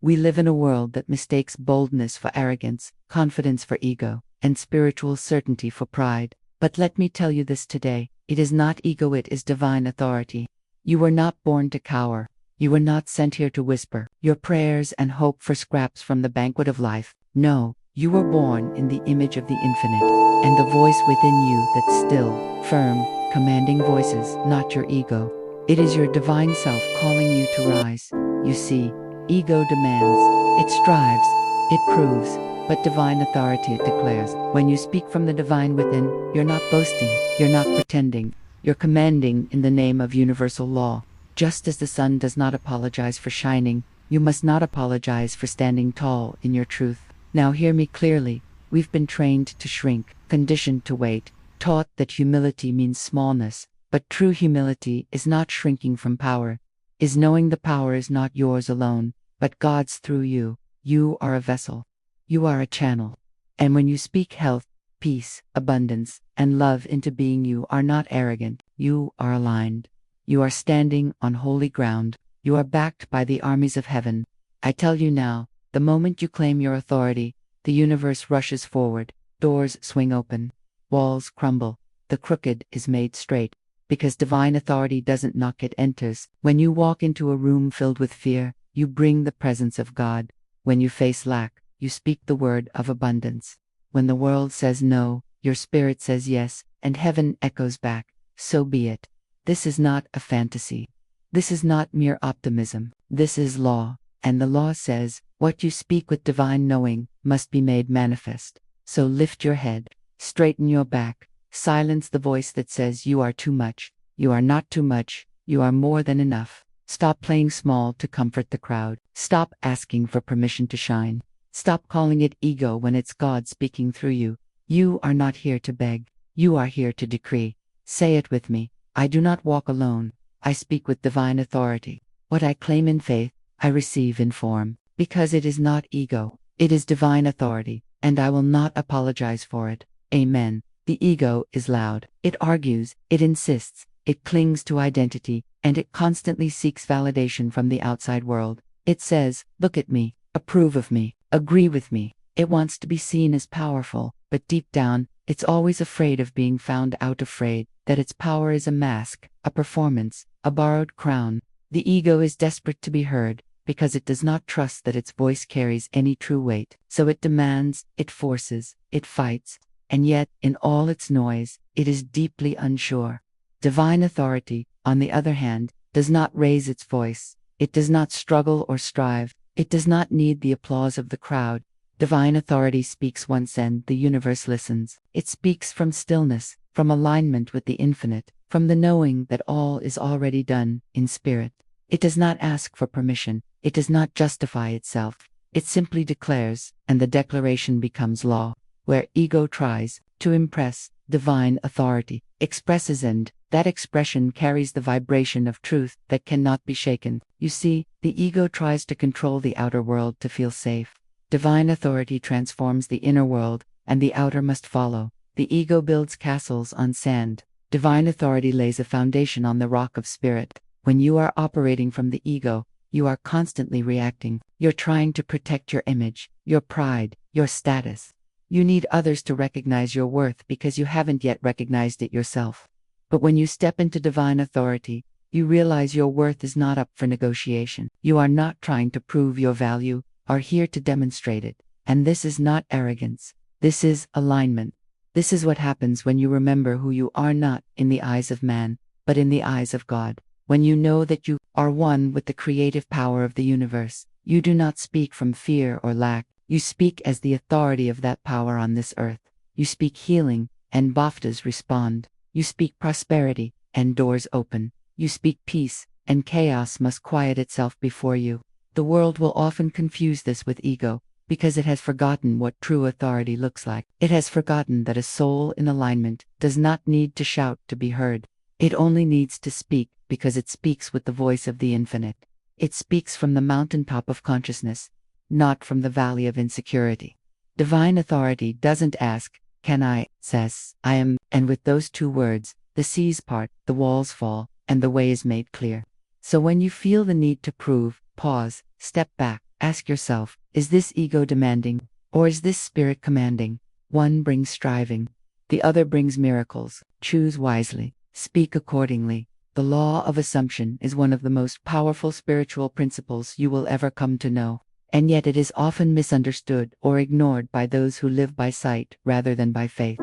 We live in a world that mistakes boldness for arrogance, confidence for ego, and spiritual certainty for pride. But let me tell you this today, it is not ego, it is divine authority. You were not born to cower. You were not sent here to whisper your prayers and hope for scraps from the banquet of life. No, you were born in the image of the infinite, and the voice within you that's still, firm, commanding voices, not your ego. It is your divine self calling you to rise. You see, ego demands, it strives, it proves, but divine authority it declares. When you speak from the divine within, you're not boasting, you're not pretending, you're commanding in the name of universal law. Just as the sun does not apologize for shining, you must not apologize for standing tall in your truth. Now hear me clearly. We've been trained to shrink, conditioned to wait, taught that humility means smallness, but true humility is not shrinking from power, is knowing the power is not yours alone, but God's through you. You are a vessel. You are a channel. And when you speak health, peace, abundance, and love into being, you are not arrogant. You are aligned. You are standing on holy ground. You are backed by the armies of heaven. I tell you now, the moment you claim your authority, the universe rushes forward, doors swing open, walls crumble, the crooked is made straight. Because divine authority doesn't knock, it enters. When you walk into a room filled with fear, you bring the presence of God. When you face lack, you speak the word of abundance. When the world says no, your spirit says yes, and heaven echoes back, so be it. This is not a fantasy. This is not mere optimism. This is law. And the law says, what you speak with divine knowing must be made manifest. So lift your head, straighten your back, silence the voice that says you are too much. You are not too much. You are more than enough. Stop playing small to comfort the crowd. Stop asking for permission to shine. Stop calling it ego when it's God speaking through you. You are not here to beg. You are here to decree. Say it with me. I do not walk alone. I speak with divine authority. What I claim in faith, I receive in form. Because it is not ego. It is divine authority, and I will not apologize for it. Amen. The ego is loud. It argues, it insists, it clings to identity, and it constantly seeks validation from the outside world. It says, look at me, approve of me, agree with me. It wants to be seen as powerful, but deep down, it's always afraid of being found out, afraid that its power is a mask, a performance, a borrowed crown. The ego is desperate to be heard, because it does not trust that its voice carries any true weight. So it demands, it forces, it fights, and yet, in all its noise, it is deeply unsure. Divine authority, on the other hand, does not raise its voice. It does not struggle or strive. It does not need the applause of the crowd. Divine authority speaks once and the universe listens. It speaks from stillness, from alignment with the infinite, from the knowing that all is already done, in spirit. It does not ask for permission. It does not justify itself. It simply declares, and the declaration becomes law. Where ego tries to impress, divine authority expresses, and that expression carries the vibration of truth that cannot be shaken. You see, the ego tries to control the outer world to feel safe. Divine authority transforms the inner world, and the outer must follow. The ego builds castles on sand. Divine authority lays a foundation on the rock of spirit. When you are operating from the ego, you are constantly reacting. You're trying to protect your image, your pride, your status. You need others to recognize your worth because you haven't yet recognized it yourself. But when you step into divine authority, you realize your worth is not up for negotiation. You are not trying to prove your value, are here to demonstrate it. And this is not arrogance. This is alignment. This is what happens when you remember who you are, not in the eyes of man, but in the eyes of God. When you know that you are one with the creative power of the universe, you do not speak from fear or lack. You speak as the authority of that power on this earth. You speak healing, and BAFTAs respond. You speak prosperity, and doors open. You speak peace, and chaos must quiet itself before you. The world will often confuse this with ego, because it has forgotten what true authority looks like. It has forgotten that a soul in alignment does not need to shout to be heard. It only needs to speak, because it speaks with the voice of the infinite. It speaks from the mountaintop of consciousness, not from the valley of insecurity. Divine authority doesn't ask, can I? Says, I am, and with those two words, the seas part, the walls fall, and the way is made clear. So when you feel the need to prove, pause, step back, Ask yourself, is this ego demanding, or is this spirit commanding? One brings striving, the other brings miracles. Choose wisely, speak accordingly. The law of assumption is one of the most powerful spiritual principles you will ever come to know, and yet it is often misunderstood or ignored by those who live by sight rather than by faith.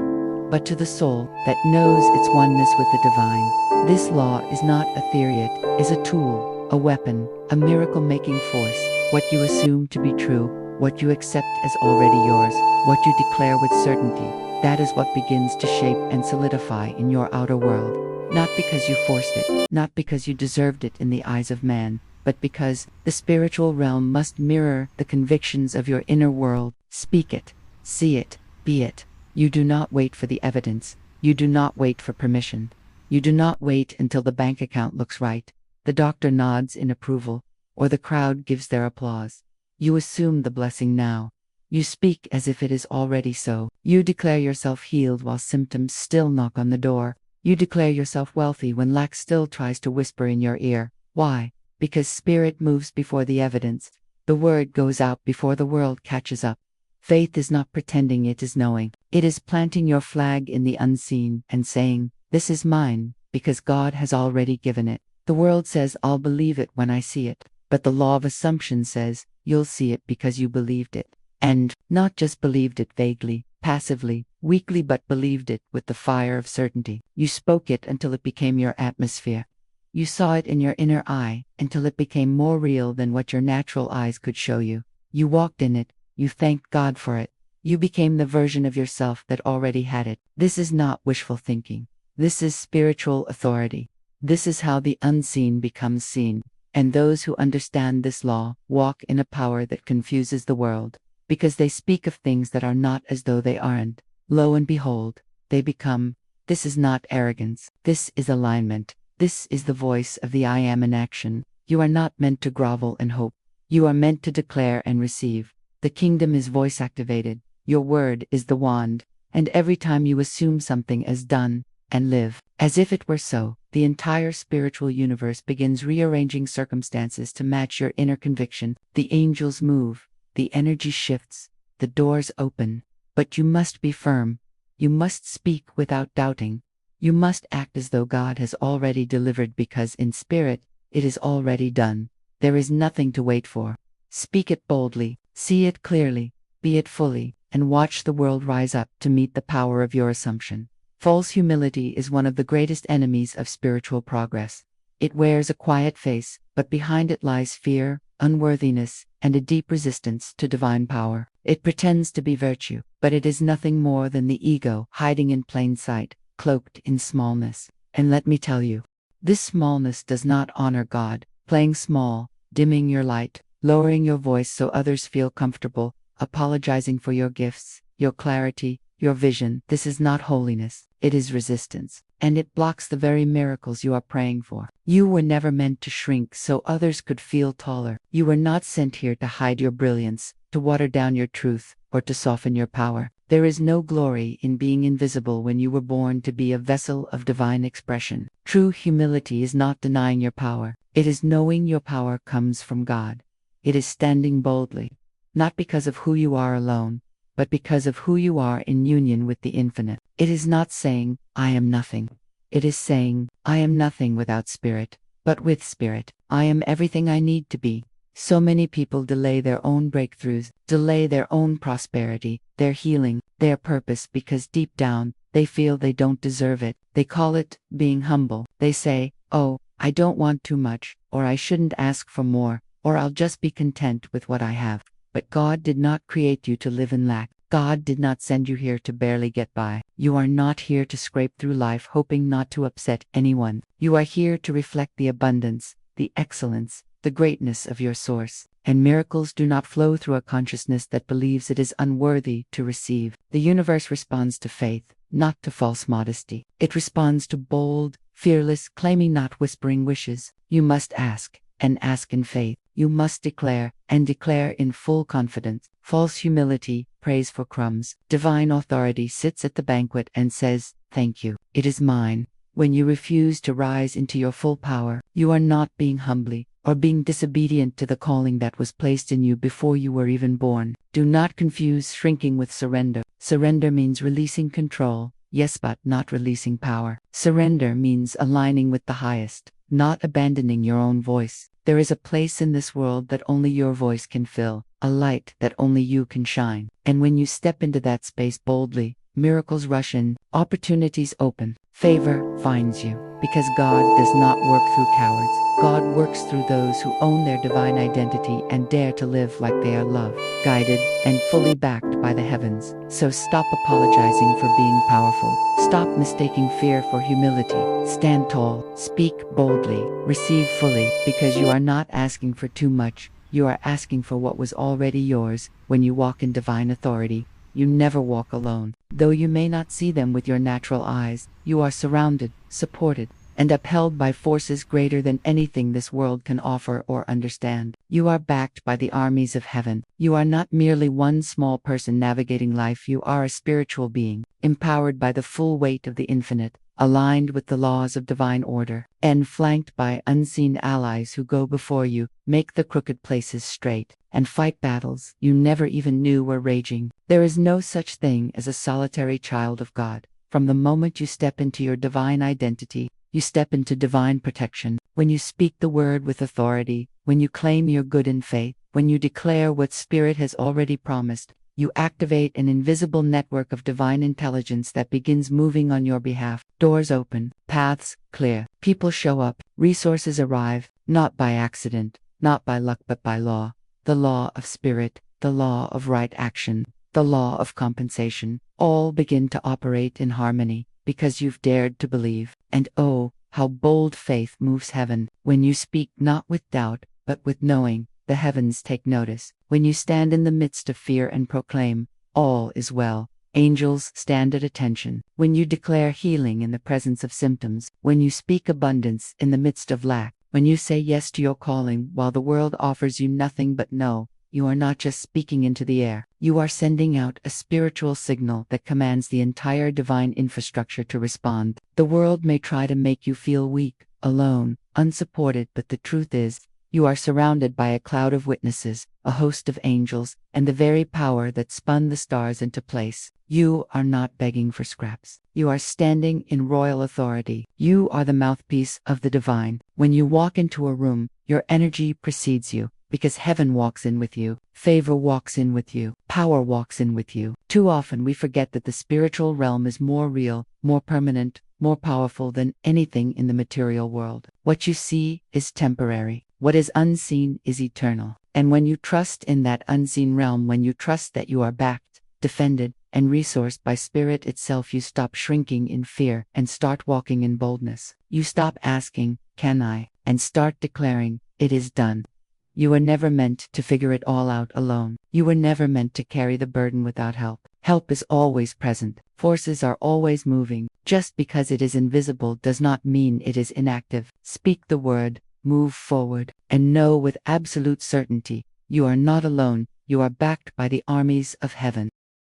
But to the soul that knows its oneness with the divine, this law is not a theory, it is a tool, a weapon, a miracle-making force. What you assume to be true, what you accept as already yours, what you declare with certainty, that is what begins to shape and solidify in your outer world. Not because you forced it, not because you deserved it in the eyes of man, but because the spiritual realm must mirror the convictions of your inner world. Speak it, see it, be it. You do not wait for the evidence. You do not wait for permission. You do not wait until the bank account looks right, the doctor nods in approval, or the crowd gives their applause. You assume the blessing now. You speak as if it is already so. You declare yourself healed while symptoms still knock on the door. You declare yourself wealthy when lack still tries to whisper in your ear. Why? Because spirit moves before the evidence. The word goes out before the world catches up. Faith is not pretending, it is knowing. It is planting your flag in the unseen and saying, "This is mine," because God has already given it. The world says, "I'll believe it when I see it." But the law of assumption says, you'll see it because you believed it. And not just believed it vaguely, passively, weakly, but believed it with the fire of certainty. You spoke it until it became your atmosphere. You saw it in your inner eye until it became more real than what your natural eyes could show you. You walked in it. You thanked God for it. You became the version of yourself that already had it. This is not wishful thinking. This is spiritual authority. This is how the unseen becomes seen. And those who understand this law walk in a power that confuses the world, because they speak of things that are not as though they aren't. Lo and behold, they become. This is not arrogance. This is alignment. This is the voice of the I am in action. You are not meant to grovel and hope. You are meant to declare and receive. The kingdom is voice activated. Your word is the wand. And every time you assume something as done, and live as if it were so, the entire spiritual universe begins rearranging circumstances to match your inner conviction. The angels move, the energy shifts, the doors open. But you must be firm. You must speak without doubting. You must act as though God has already delivered, because in spirit, it is already done. There is nothing to wait for. Speak it boldly, see it clearly, be it fully, and watch the world rise up to meet the power of your assumption. False humility is one of the greatest enemies of spiritual progress. It wears a quiet face, but behind it lies fear, unworthiness, and a deep resistance to divine power. It pretends to be virtue, but it is nothing more than the ego hiding in plain sight, cloaked in smallness. And let me tell you, this smallness does not honor God. Playing small, dimming your light, lowering your voice so others feel comfortable, apologizing for your gifts, your clarity, your vision. This is not holiness. It is resistance, and it blocks the very miracles you are praying for. You were never meant to shrink so others could feel taller. You were not sent here to hide your brilliance, to water down your truth, or to soften your power. There is no glory in being invisible when you were born to be a vessel of divine expression. True humility is not denying your power. It is knowing your power comes from God. It is standing boldly, not because of who you are alone, but because of who you are in union with the infinite. It is not saying, "I am nothing." It is saying, "I am nothing without spirit, but with spirit, I am everything I need to be." So many people delay their own breakthroughs, delay their own prosperity, their healing, their purpose, because deep down, they feel they don't deserve it. They call it being humble. They say, "Oh, I don't want too much," or "I shouldn't ask for more," or "I'll just be content with what I have." But God did not create you to live in lack. God did not send you here to barely get by. You are not here to scrape through life hoping not to upset anyone. You are here to reflect the abundance, the excellence, the greatness of your source. And miracles do not flow through a consciousness that believes it is unworthy to receive. The universe responds to faith, not to false modesty. It responds to bold, fearless, claiming, not whispering wishes. You must ask, and ask in faith. You must declare, and declare in full confidence. False humility prays for crumbs. Divine authority sits at the banquet and says, "Thank you. It is mine." When you refuse to rise into your full power, you are not being humbly or being disobedient to the calling that was placed in you before you were even born. Do not confuse shrinking with surrender. Surrender means releasing control, yes, but not releasing power. Surrender means aligning with the highest, not abandoning your own voice. There is a place in this world that only your voice can fill, a light that only you can shine. And when you step into that space boldly, miracles rush in, opportunities open, favor finds you. Because God does not work through cowards. God works through those who own their divine identity and dare to live like they are loved, guided, and fully backed by the heavens. So stop apologizing for being powerful. Stop mistaking fear for humility. Stand tall, speak boldly, receive fully, because you are not asking for too much. You are asking for what was already yours. When you walk in divine authority, you never walk alone. Though you may not see them with your natural eyes, you are surrounded, supported, and upheld by forces greater than anything this world can offer or understand. You are backed by the armies of heaven. You are not merely one small person navigating life. You are a spiritual being, empowered by the full weight of the infinite, aligned with the laws of divine order, and flanked by unseen allies who go before you, make the crooked places straight, and fight battles you never even knew were raging. There is no such thing as a solitary child of God. From the moment you step into your divine identity, you step into divine protection. When you speak the word with authority, when you claim your good in faith, when you declare what Spirit has already promised, you activate an invisible network of divine intelligence that begins moving on your behalf. Doors open, paths clear, people show up, resources arrive, not by accident, not by luck but by law. The law of Spirit, the law of right action, the law of compensation, all begin to operate in harmony, because you've dared to believe. And oh, how bold faith moves heaven. When you speak not with doubt, but with knowing, the heavens take notice. When you stand in the midst of fear and proclaim, all is well, angels stand at attention. When you declare healing in the presence of symptoms, when you speak abundance in the midst of lack, when you say yes to your calling while the world offers you nothing but no, you are not just speaking into the air. You are sending out a spiritual signal that commands the entire divine infrastructure to respond. The world may try to make you feel weak, alone, unsupported, but the truth is, you are surrounded by a cloud of witnesses, a host of angels, and the very power that spun the stars into place. You are not begging for scraps. You are standing in royal authority. You are the mouthpiece of the divine. When you walk into a room, your energy precedes you, because heaven walks in with you, favor walks in with you, power walks in with you. Too often we forget that the spiritual realm is more real, more permanent, more powerful than anything in the material world. What you see is temporary. What is unseen is eternal. And when you trust in that unseen realm, when you trust that you are backed, defended, and resourced by Spirit itself, you stop shrinking in fear and start walking in boldness. You stop asking, "Can I?" and start declaring, "It is done." You were never meant to figure it all out alone. You were never meant to carry the burden without help. Help is always present. Forces are always moving. Just because it is invisible does not mean it is inactive. Speak the word, move forward, and know with absolute certainty, you are not alone. You are backed by the armies of heaven.